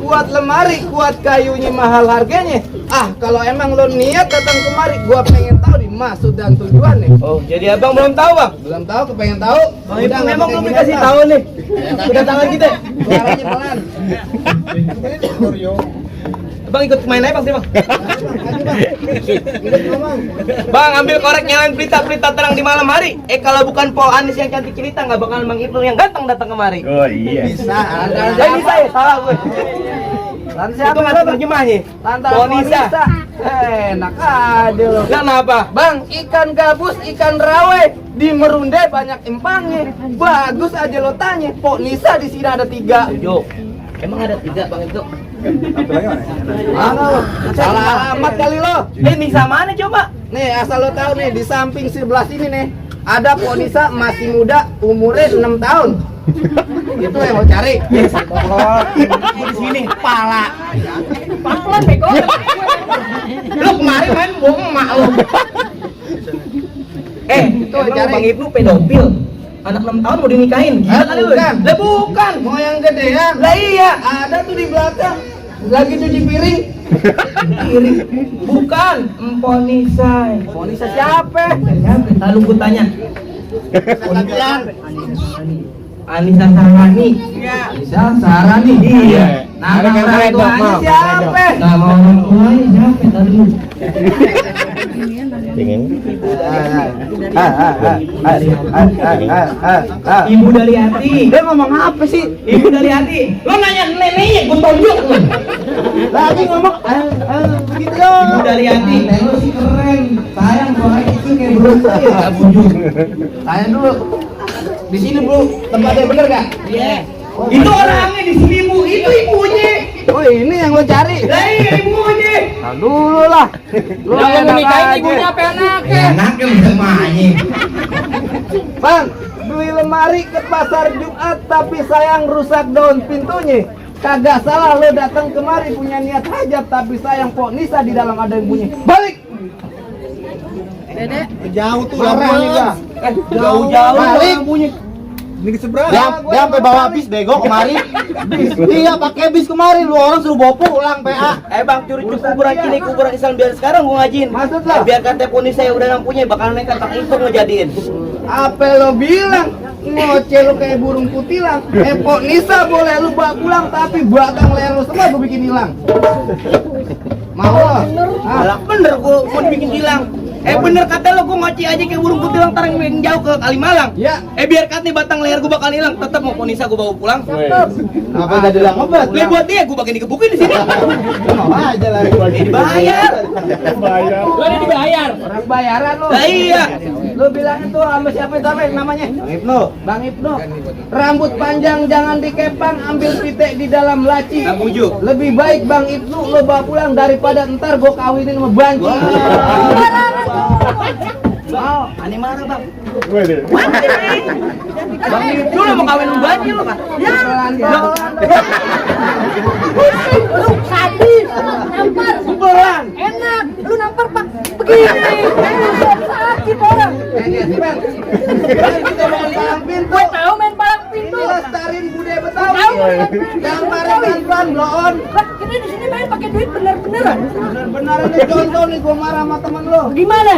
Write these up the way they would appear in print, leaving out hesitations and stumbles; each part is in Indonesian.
buat lemari, kuat kayunya mahal harganya. Ah, kalau emang lo niat datang kemari, gua pengen tahu di maksud dan tujuannya. Oh, jadi abang belum tahu bang? Belum tahu, kepengen tahu. Bang Ibnu memang belum dikasih tahu nih. Kedatangan kita. Suaranya pelan. Bang ikut main aja bang sih bang. Bang ambil korek nyalain pelita-pelita terang di malam hari. Kalau bukan Po Anis yang cantik cerita nggak bakalan Bang Ibnu yang ganteng datang kemari. Oh iya. Bisa, ada Bisa ya, salah gue. Lantas Itu siapa? nggak ada terjemahnya. Lantas Po Nisa. Enak aja lo. Kenapa? Bang, ikan gabus, ikan rawe di Merunde banyak empangnya. Bagus aja lo tanya. Pok Nisa di sini ada 3. Jo, emang ada 3 bang itu? Mana lo? Salah alamat kali lo. Nisa mana coba? Nih, asal lo tahu nih, di samping sebelah sini nih ada Pok Nisa masih muda, umurnya 6 tahun. Itu yang lo cari. Di sini pala. Pakulan bego. Lu kemarin main bohong emak lu. Itu cari. Bang Ibnu pedofil. Anak 6 tahun mau dinikahin. Gila kali lu. Bukan. Lah bukan. Mau yang gedean? Lah iya. Ada tuh di belakang. Lagi cuci piring. Piring. Bukan. Emponisa. Ponisa siapa? Lalu gue tanya. Ponisa. Anissa Sarani. Bisa Sarani. Iya. Nama orang tuanya siapa? Nama orang tuanya siapa? Tadi lu. Pengen. Ibu dari hati. Dia ngomong apa sih? Ibu dari hati. Lo nanya neneknya, gue tonjok lu. Lagi ngomong begitu dong. Ibu dari hati. Lu sih keren. Sayang gua itu kayak berusaha ya. Tanya dulu. Di sini Bu, tempatnya bener gak? Iya. Itu orangnya di sini Bu, itu ibunya. Oh ini yang lo cari? Lah iya ibunya. Nah dulu lah. Lu Yang enak nikahin aja. ibunya apa anaknya? Anaknya bisa main. Bang, beli lemari ke pasar Jumat tapi sayang rusak daun pintunya. Kagak salah lo datang kemari punya niat hajat tapi sayang Pok Nisa di dalam ada yang bunyi. Balik. Dedek, Jauh tuh lampunya, Ga. Jauh-jauh Balik. bunyi. Ini ke seberang. Dia sampai bawa bis bego kemari. Iya pakai bis kemari, lu orang suruh bawa pulang PA. Bang, curi-curi kuburan cilik, kuburan Islam biar sekarang gua ngajin. Maksud lo? Biar kata poni saya udah nampunya bakalan nekat tak itu ngejadiin. Apa lo bilang? Ngoceh lo kayak burung kutilang. Pok Nisa boleh lu bawa pulang tapi batang leher lo semua gue bikin hilang. Mau lo? Malah bener gua bikin hilang. Bener kata lo, gua ngoci aja kayak burung kutilang tarang yang jauh ke Kalimalang. Ya. Biar katanya batang leher gua bakal hilang, tetap mau Ponisa gua bawa pulang. Apa nggak bilang obat? Lah buat dia gua bagian dikebukin di sini. Mau aja lah. Dibayar. lo udah dibayar. Orang bayaran lo. Lah iya. Lu bilang itu sama siapa itu apa namanya? Bang Ibnu. Bang Ibnu. Rambut panjang jangan dikepang, ambil pitek di dalam laci. Bang Uju. Lebih baik Bang Ibnu lo bawa pulang daripada ntar gua kawinin sama banci. Mau, aneh marah bang. Bang Ibnu lo mau kawin banci lo kan? Lu sadis, nampar. Pelan. Enak, lu nampar pak begini. Sakit orang. Kita main palang pintu. Gue tahu main palang pintu. Ini lestarin budaya Betawi. Tahu main Yang bareng pelan blow on. Lah, kita di sini main pakai duit bener-beneran. Benar ini contoh nih gua marah sama temen lo. Gimana?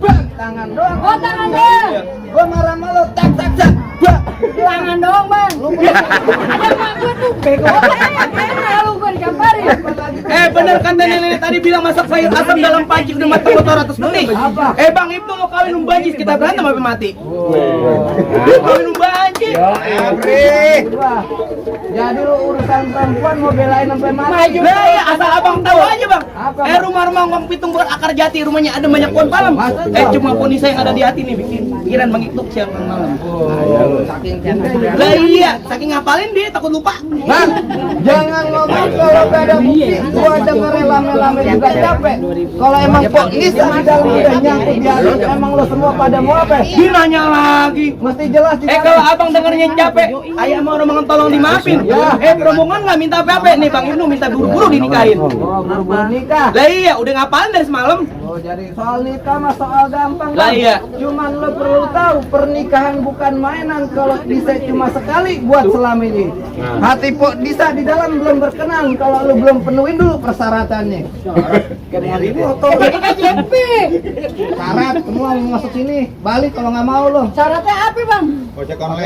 Bang, tangan doang. Oh, tangan doang. Gua marah sama lo, tak tak tak. Bang. Tangan doang, Bang. Ada mak gue tuh bego. Enak lu gue digamparin. Bener kan nenek tadi bilang masak sayur asam dalam panci udah matang kotor 100 menit. Apa? Bang Ibnu mau kawin umbanjis kita berantem sampai mati. Kawin umbanjis. Wah, jadi lu urusan perempuan mau belain sampai mati. Lah ya asal abang tahu aja bang. Apa? Rumah-rumah Bang Pitung buat akar jati rumahnya ada banyak pohon palem. Cuma Ponisa yang ada di hati nih bikin pikiran Bang Ibnu siang malam. Saking cinta. Lah iya, saking ngapalin dia takut lupa. Bang, jangan ngomong kalau gak ada bukti. Gua denger lame-lame juga capek. Kalau emang Pok Nisa di dalam udah nyangkut di hati, emang lo semua pada mau apa? Dia nanya lagi. Mesti jelas di Kalau abang dengernya capek, ayah mau rombongan tolong dimaafin. Rombongan nggak minta apa-apa nih Bang Ibnu minta buru-buru dinikahin. buru-buru nikah. Lah iya, udah ngapalin dari semalam. Oh, jadi soal nikah mah soal gampang. Lah, Bang. iya. Cuman lo perlu tahu pernikahan bukan mainan. Kalau bisa cuma sekali buat selamanya. Hati Pok Disa di dalam belum berkenan kalau lo belum penuhin dulu persyaratannya. Kayak ini otomatis syarat semua mau masuk sini. Balik kalau nggak mau lo. Syaratnya apa bang?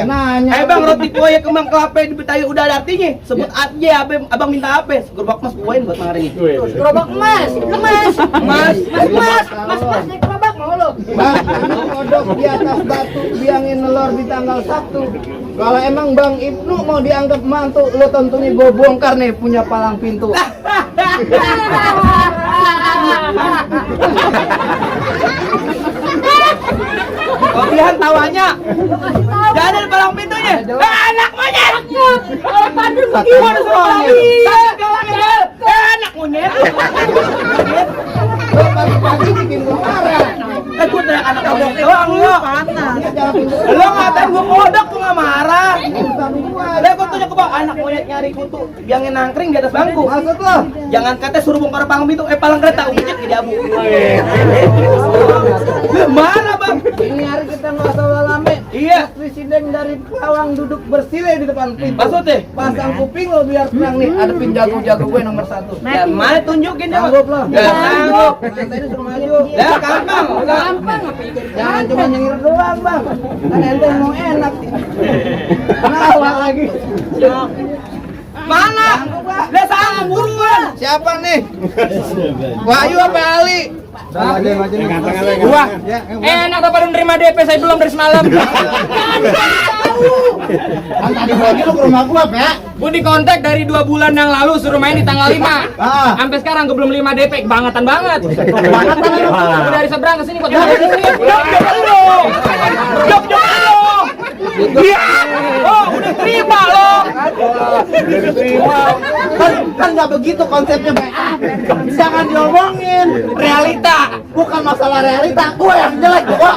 Nanya. Bang, roti kue kembang kelapa di Betawi udah ada artinya. Sebut aja, abang minta apa? Gerobak mas kuain buat hari ini. Gerobak emas, emas, naik gerobak mau lo? Bang, kodok di atas batu biangin nelor di tanggal Sabtu. Kalau emang Bang Ibnu mau dianggap mantu, lo tentunya gue bongkar nih punya palang pintu. Kelebihan tawanya. Jangan ada palang pintunya. Anak monyet. Orang Bandung Gimana soalnya? Anak monyet. Lo pagi-pagi bikin gue marah. Gue teriak anak monyet doang lo. Lo ngatain gue kodok, gue nggak marah. Udah gue tunjuk ke bawah, anak monyet nyari kutu, biangin nangkring di atas bangku. Maksud lo? Jangan katanya suruh bongkar palang pintu, palang kereta, ucek di abu. Mana bang? Ini hari kita nggak usah lama. Iya. Presiden dari Pawang duduk bersila di depan pintu. Maksudnya? Pasang kuping lo biar tenang nih. Adepin jago-jago gue nomor 1. Ya mana tunjukin dong. Sanggup lo. Gak sanggup. Ente ini suruh maju. Ya gampang. gampang apa itu? Jangan cuma nyengir doang bang. Kan ente mau enak. Nah lagi. Mana? Lah sanggup buruan. Siapa nih? Wahyu apa Ali? Gua. Enak daripada nerima DP, saya belum dari semalam. Kan tadi pagi lu ke rumah gua, Pak. Gue di kontak dari 2 bulan yang lalu suruh main di tanggal 5. Ah. Sampai sekarang gue belum 5 DP, kebangetan banget. Gue dari seberang ke sini buat Jok lo. Iya. Oh, udah terima lo. Kan nggak begitu konsepnya, Pak. Jangan diomongin. realita. Bukan masalah realita, gua yang jelek, gua.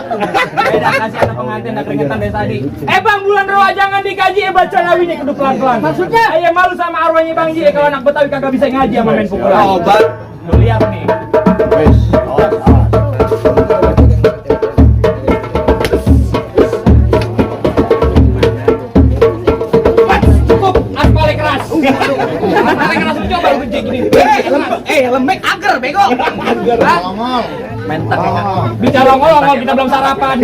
Beda kasih anak pengantin dan keringetan dari tadi. Bang, bulan Rawa jangan dikaji, baca nawinya kudu pelan-pelan. Maksudnya? Ayo malu sama arwahnya Bang Ji kalau anak Betawi kagak bisa ngaji sama main pukulan. Obat. Lu lihat nih. Cukup, aspalnya keras. Aspalnya keras lu coba lu gede gini. Lembek agar bego. Ngomong. Mentak ya kan? Bicara ngomong kita belum sarapan.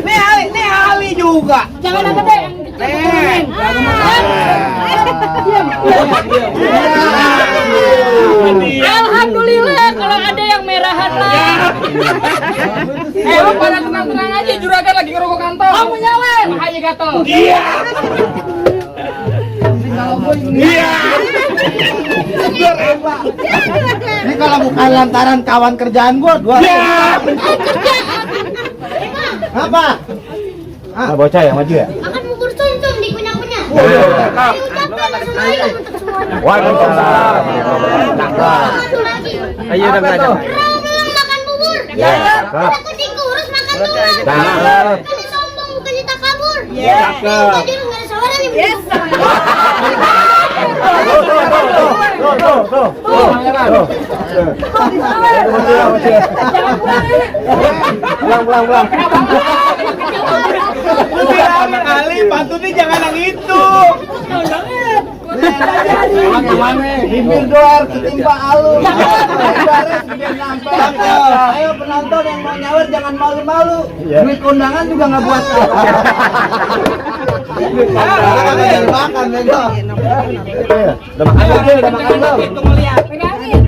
Nih Ali juga. Jangan apa deh yang diturunin. Alhamdulillah kalau ada yang merahan lah. Lu pada tenang-tenang aja, juragan lagi ngerokok kantong. Kamu nyawer. Makanya gatel. Iya. Ini kalau bukan lantaran kawan kerjaan gua. Apa? Bocah yang maju ya? Akan bubur sumsum di kunyah-kunyah. Diucapkan langsung aja untuk semuanya. Waalaikumsalam. Satu lagi. Ayo udah belajar. Belum makan bubur. Ya. Takut dikurus makan tulang. Cakep. Bukannya sombong, bukannya takabur. Cakep. Tadi lu nggak ada sawaran nih. Pulang. Ali, pantunnya jangan yang itu. Bibir doar ketimpa alus. Baris biar nampel. Ayo penonton yang mau nyawer jangan malu-malu. Duit kondangan juga nggak buat. Makan bego. Udah makan belum? Udah makan belum? Pegangin.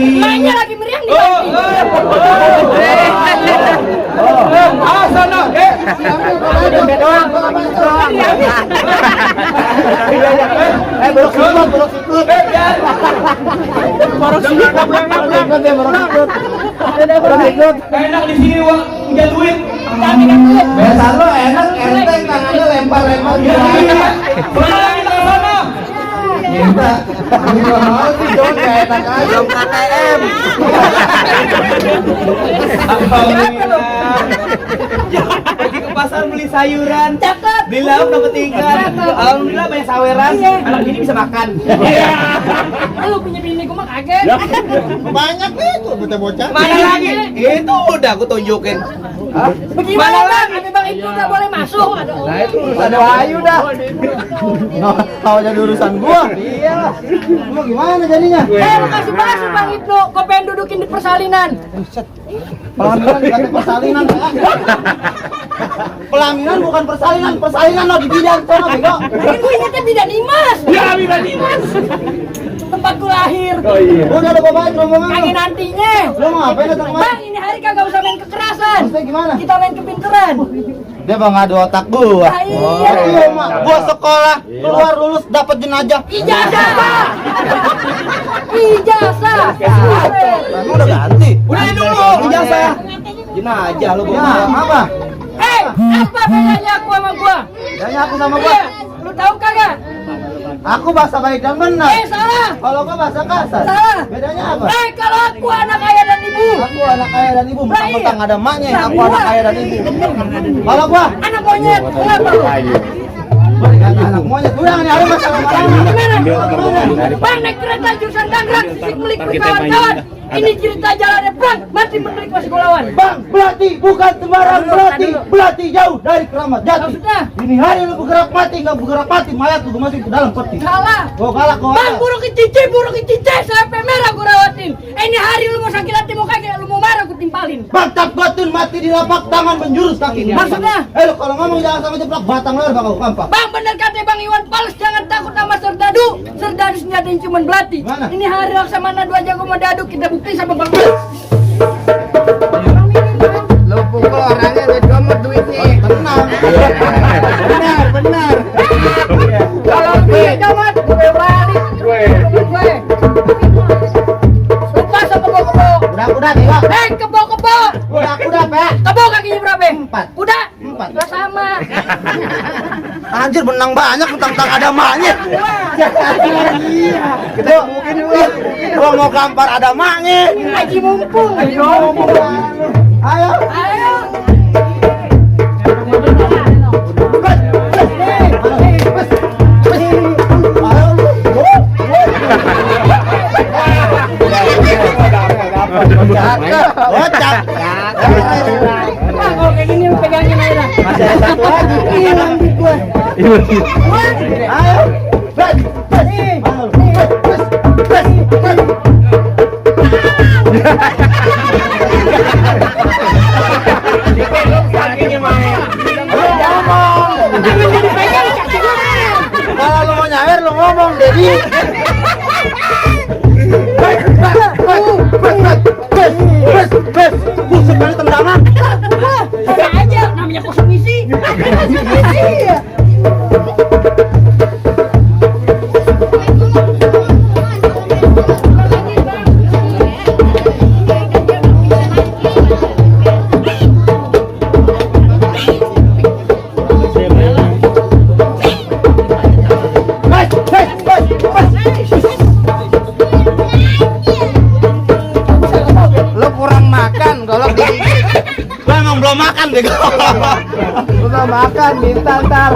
Mainnya lagi meriang di Enak di sini uang punya duit. Biasa lo enak enteng tangannya lempar-lempar gitu. Iya. minta. Mau sih dong kayak enak aja. Belum KTM. Pergi ke pasar beli sayuran. Cakep. Beli lauk dapat ikan. Alhamdulillah banyak saweran. Iya. Anak ini bisa makan. Lu punya bini gua mah kaget. Banyak nih tuh bocah-bocah. Mana lagi? Itu udah aku tunjukin. Bagaimana bang? Tapi bang itu nggak boleh masuk. Nah itu urusan Wahyu dah. Kau jadi urusan gua. Iya. Lu gimana jadinya? Lu kasih masuk bang Ibnu. Kau pengen dudukin di persalinan. Pelaminan bukan persalinan, Pak. Pelaminan bukan persalinan, persalinan lo di bidang sono bego. Ini gue ingetnya tidak Dimas. Ya, Bina Dimas. Tempatku lahir. Oh iya. Udah lu bawa rombongan Kaki lu. nantinya. Lu mau ngapain datang Bang kemari? ini hari kagak usah main kekerasan. Maksudnya gimana? Kita main kepinteran. Dia bang ngadu otak gua. Ah, iya. Iya, Mak. Gua sekolah, keluar lulus dapat jenajah. Ijazah pak. Ijazah. Emang udah ganti? Udah dulu ijazah. Jenajah lu Ya, bawa. apa? Apa bedanya aku sama gua? Kayaknya aku sama gua. Iya. Lu tahu kagak? Aku bahasa baik dan benar. Salah. Kalau gua bahasa kasar. Salah. Bedanya apa? Kalau aku anak ayah dan ibu. Aku anak ayah dan ibu, mentang-mentang ada emaknya, Nah, aku anak ayah dan ibu. Kalau gua, Anak monyet. Kenapa lu? kata anak monyet, udah nih ada masalah Gimana? Bang naik kereta jurusan Tangerang, sisik meliput kawan-kawan. Ini cerita jalannya bang, mati menerik masih golawan. Bang, Belati bukan sembarang Belati, Belati jauh dari Keramat Jati. Maksudnya? Ini hari lu bergerak mati, nggak bergerak mati, mayat lu masih ke dalam peti. Salah. Gua kalah kau. Bang burung kecici sampai merah gua rawatin. Ini hari lu mau sakit hati mau kaget, lu mau marah gua timpalin. Mantap batun mati di lapak tangan menjurus kaki. Maksudnya? Lu kalau ngomong jangan sama jeplak batang leher bakal kampak. Bang bener kata Bang Iwan Fals, jangan takut sama Serdadu. Serdadu senjata cuma belati. Mana? Ini hari Laksamana 2 jago Madadu, kita bukti sama Bang Fals. Lu pukul orangnya udah comot duitnya. Tenang. Benar. Kalau dia jamat, gue balik. Gue. Lupa sama kebo-kebo. Udah, tengok. Kebo-kebo. Udah, Pak. Kebo kakinya berapa? 4. Kuda? 4. Gak sama. Anjir menang banyak mentang-mentang ada maknya. Iya. Kita mungkin dulu. Gua mau gampar ada maknya. Haji mumpung. Ayo. Ayo. Kocak. Wah, kalau kayak gini lu pegangin aja dah. Masih ada satu lagi. Hilang duit gue. Ayo. Kalau lu mau nyawer lu ngomong, Dedi. Buset kali tendangan. Ada aja, namanya kosong isi. Iya. Lu kurang makan kalau Gua emang belum makan bego. udah makan minta ntar.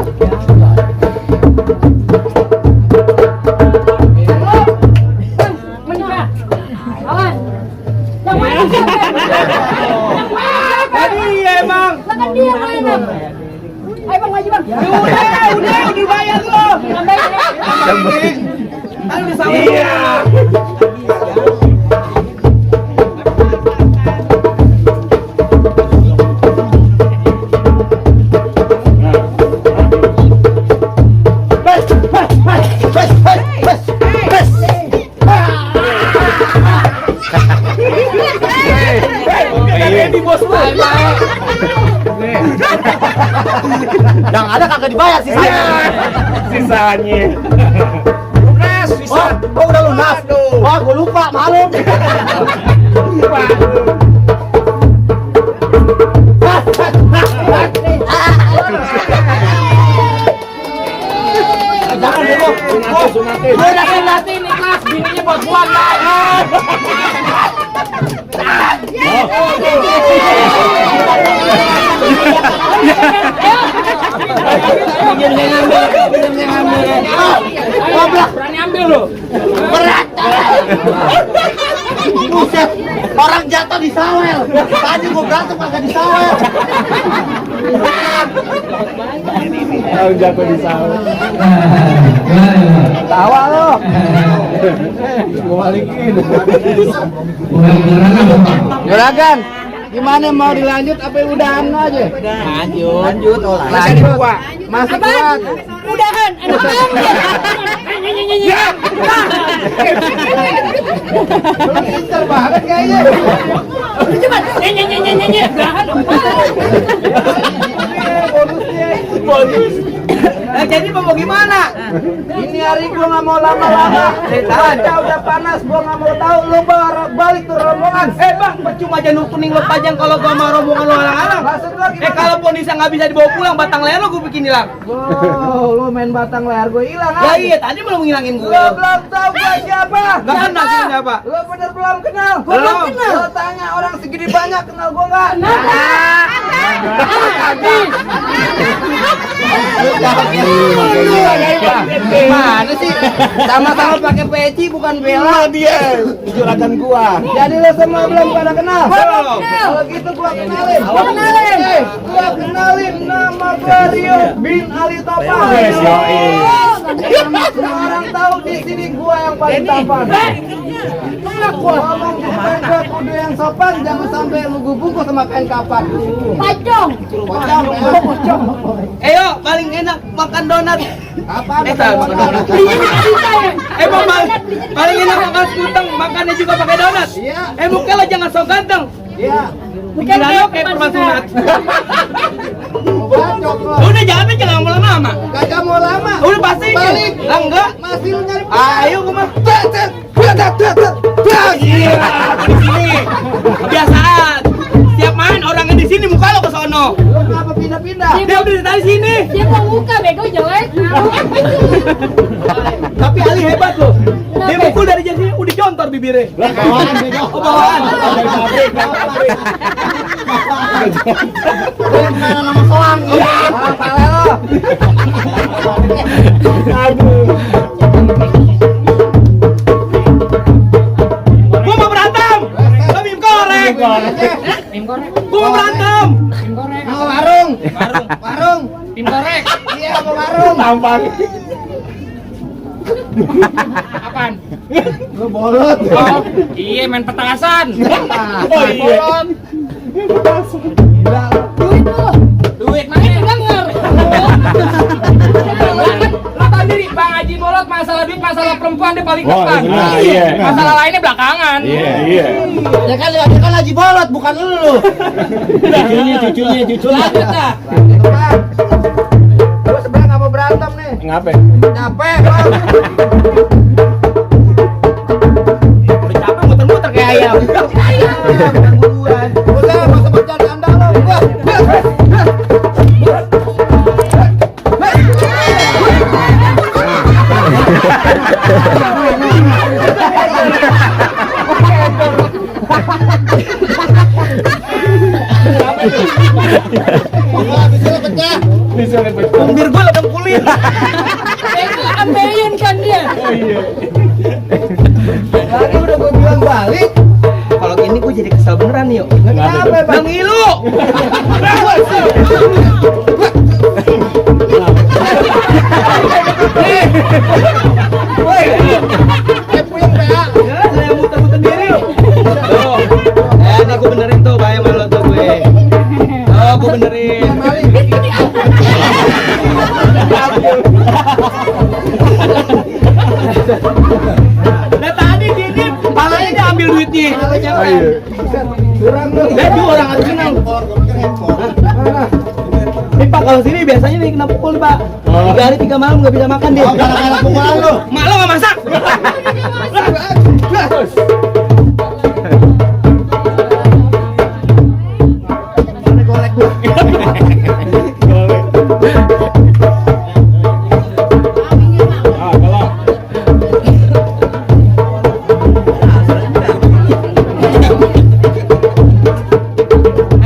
Menikah. Awan. Yang mana siapa? Yang mana siapa? Iya emang. Lah kan dia mana? Ayo bang, maju bang. Udah dibayar lo. Tambahin. Aduh disawir. Iya. Di bos lu. Yang ada kagak dibayar sih saya. Sisanya. Oh, udah lunas. Wah, gua lupa, malu. Jangan bego. Gua udah Berani ambil lo. Berat. Buset, orang jatuh di sawel. Tadi gua berantem kagak di sawel. Orang jatuh di sawah. Tawa lo. Gua balikin. Juragan, gimana mau dilanjut apa udahan aja? Lanjut. Masih kuat. Udahan, enak banget. Pintar banget kayaknya. Coba, nyanyi. Udahan. Bonus. Jadi mau gimana? Ini hari gua nggak mau lama-lama. Cuaca udah panas, gua nggak mau tahu lu balik tuh rombongan. Bang, percuma aja nutuning lo pajang kalau gua sama rombongan lo alang-alang. Maksud lo gimana? Kalau Ponisa nggak bisa dibawa pulang, batang leher lo gue bikin hilang. Wow, lu main batang leher gue hilang. Ya iya, tadi belum ngilangin gue. Lu belum tahu gua siapa? Gak kenal sih siapa? Lu bener belum kenal? Gua belum kenal. Lu tanya orang segede banyak kenal gua nggak? Gimana sih? Sama-sama pakai peci bukan bela dia. Juragan gua. Jadi lo semua belum pada kenal? Belum. Kalau gitu gua kenalin. Gua kenalin nama gua Rio bin Ali Topan. Semua orang tahu di sini gua yang paling tampan. Ngomong bukan gua kudu yang sopan, jangan sampai lu bungkus sama kain kapan. Pacong. Pocong. Ayo, paling enak makan donat. Apa? Makan donat. Bang, paling enak makan sekuteng, makannya juga pakai donat. Iya. Muka lo jangan so ganteng. Iya. Pikiran lo kayak perban sunat. Bacok lo. Udah jangan lama-lama. Kagak mau lama. Udah pasti. Balik. Lah enggak. Masih lu nyari. Ayo gue mah. Iya. Di sini. Kebiasaan. Setiap main orangnya di sini muka lo ke sono. Lu kenapa pindah-pindah? Dia udah dari sini. Dia mau muka bego jelek. Tapi Ali hebat loh. Dia mukul dari sini udah jontor bibirnya. Bawaan bego. Oh, bawaan. Nama soang. Pale lo. Gua mau berantem. Tapi korek. Gua mau berantem. Mau warung. Warung. Tim korek. Iya, mau warung. Tampang. Apaan? Lu bolot. Oh, iya main petasan. Oh iya. Gila. Duit mana? Denger. Lo tau diri Bang Haji Bolot masalah duit, masalah perempuan dia paling Oh, depan. iya. Masalah lainnya belakangan. Iya. Ya kan Haji Bolot bukan lu. Cucunya. Lanjut dah. Bang. Gua sebenarnya nggak mau berantem nih. Ngapain? Capek, Bang. Udah capek muter-muter kayak ayam. Udah, nggak usah bercanda lo. Bibir gua ledeng kulit. Bego ambeien kan dia. Tadi udah gua bilang balik. Kalau gini gua jadi kesel beneran nih, yuk. Kenapa, Bang? Bang Ilu. Woi, puyeng PA. Ya, saya muter-muter diri. Tuh. Nih gua benerin tuh bahaya malu tuh gue. Oh, gua benerin. Nah tadi dia palanya dia ambil duitnya. Kurang lu. Dia orang harus kenal. Nih Pak, kalau sini biasanya nih kena pukul Pak. 3 hari 3 malam nggak bisa makan dia. Gara-gara pukulan lu. Mak lo nggak masak?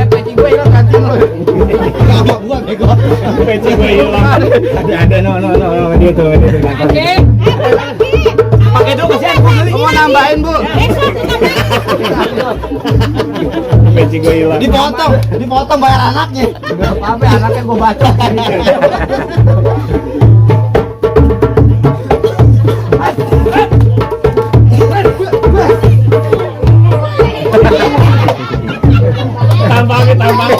Peci gue hilang ganti lo. Gua Ada no dia tuh. Oke. Pakai dulu kasihan gua beli. Mau nambahin, Bu? Benci gue hilang. Dipotong bayar anaknya. Apa anaknya gue baca. Tambang.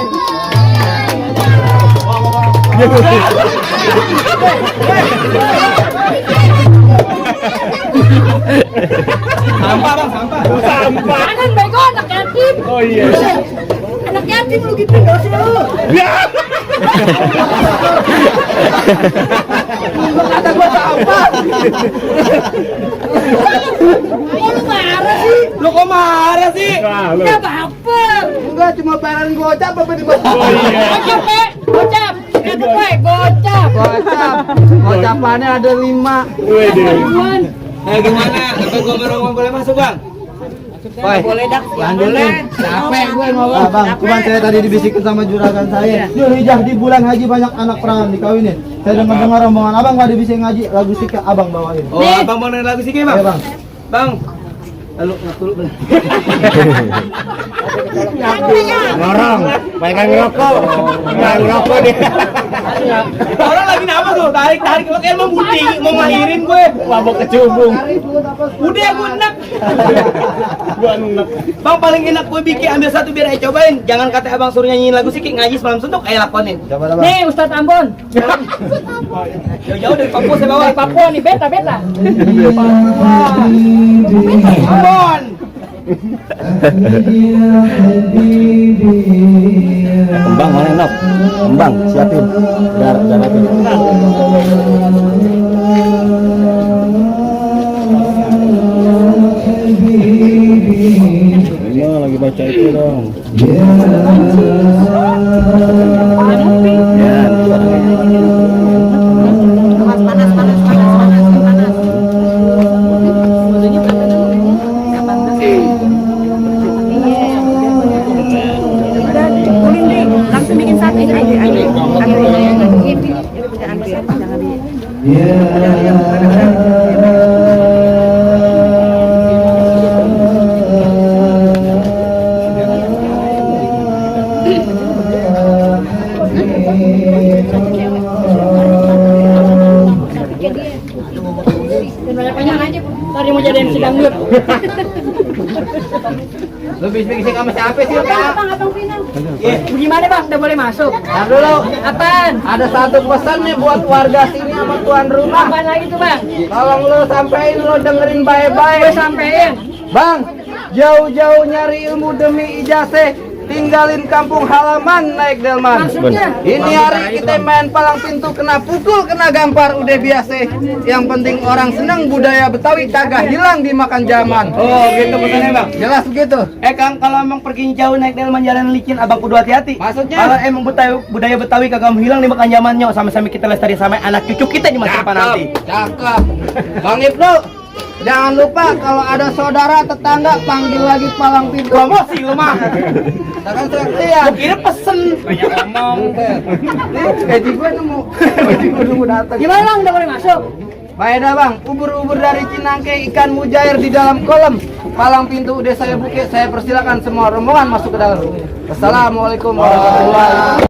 Sampah bang, sampah. Jangan bego anak yatim. Oh iya. Anak yatim lu gitu dosa lu. Kata gue apa? Lu marah sih. Lu kok marah sih? Ya baper. Enggak, cuma bayaran gocap apa di bawah? Oh iya. Gocap, Pe. Gocap. Kata gue gocap. Gocapannya ada 5. Ribuan. Gimana? Apa gua merongong boleh masuk bang? Boleh dak. Boleh. Capek gue ngomong. Bang, cuman saya tadi dibisikin sama juragan saya. Hijah di bulan haji banyak anak perawan dikawinin. Saya dengar rombongan abang nggak dibisikin ngaji, lagu sikap abang bawain. Oh, abang mau denger lagu sih bang? Iya bang. Bang. Lalu ngatur bener. Ngorong. Banyak ngerokok. Ngerokok dia. Orang lagi nama tuh, tarik lo kayak mau budi, mau ngelahirin gue. Mabok kecubung. Udah gue enak. Gua enak. Bang paling enak gue bikin ambil satu biar aja cobain. Jangan kata abang suruh nyanyiin lagu sikik ngaji semalam suntuk, ayo lakonin. Coba bang. Nih Ustadz Ambon. Jauh-jauh dari Papua saya bawa. Dari Papua nih beta. Ambon. Kembang mana Nok? Kembang siapin. Darapin. Ini lagi baca itu dong. Langsung bikin satu ini banyak aja tadi mau jadiin si dangdut. Lu bisik-bisik sama siapa sih, Kak? Abang Final. Gimana bang? Udah boleh masuk? Ntar dulu. Apaan? Ada satu pesan nih buat warga sini sama tuan rumah. Apaan lagi tuh bang? Tolong lu sampein, lu dengerin Gue baik-baik. sampein. Bang, jauh-jauh nyari ilmu demi ijazah, tinggalin kampung halaman naik delman. Maksudnya? Ini hari kita main palang pintu, kena pukul, kena gampar, udah biasa. Yang penting orang seneng, budaya Betawi kagak hilang dimakan zaman. Oh gitu pesannya bang. Jelas begitu? Kang kalau emang pergi jauh naik delman jalan licin abang kudu hati-hati. Maksudnya? Kalau emang budaya Betawi kagak hilang dimakan zamannya, sama-sama kita lestari sama anak cucu kita di masa depan nanti. Cakep. Bang Ibnu, jangan lupa kalau ada saudara tetangga panggil lagi palang pintu. Promosi lu mah. Jangan teriak. Kira pesen. Banyak ngomong. Gaji gue nemu datang. Gimana bang? Udah boleh masuk? Faedah bang, ubur-ubur dari Cinangke, ikan mujair di dalam kolam. Palang pintu udah saya buka, saya persilakan semua rombongan masuk ke dalam. Wassalamualaikum warahmatullahi wabarakatuh.